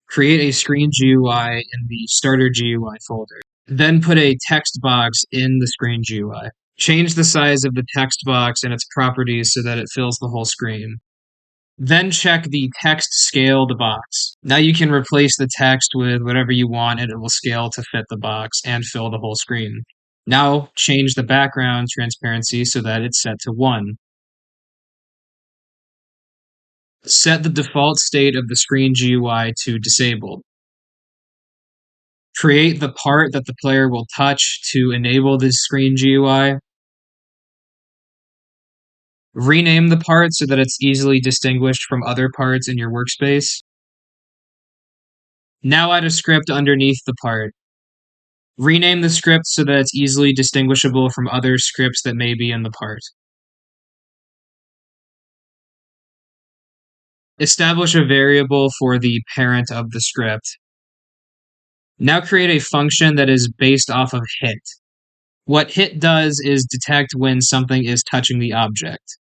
Create a screen GUI in the starter GUI folder. Then put a text box in the screen GUI. Change the size of the text box and its properties so that it fills the whole screen. Then check the text scaled box. Now you can replace the text with whatever you want and it will scale to fit the box and fill the whole screen. Now change the background transparency so that it's set to 1. Set the default state of the screen GUI to disabled. Create the part that the player will touch to enable the screen GUI. Rename the part so that it's easily distinguished from other parts in your workspace. Now add a script underneath the part. Rename the script so that it's easily distinguishable from other scripts that may be in the part. Establish a variable for the parent of the script. Now create a function that is based off of hit. What hit does is detect when something is touching the object.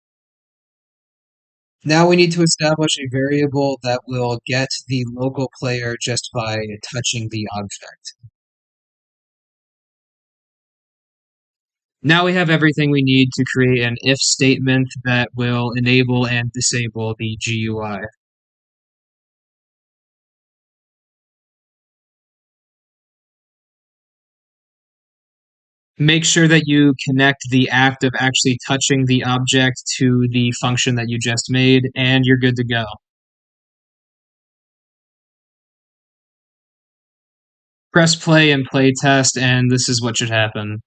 Now we need to establish a variable that will get the local player just by touching the object. Now we have everything we need to create an if statement that will enable and disable the GUI. Make sure that you connect the act of actually touching the object to the function that you just made, and you're good to go. Press play and play test, and this is what should happen.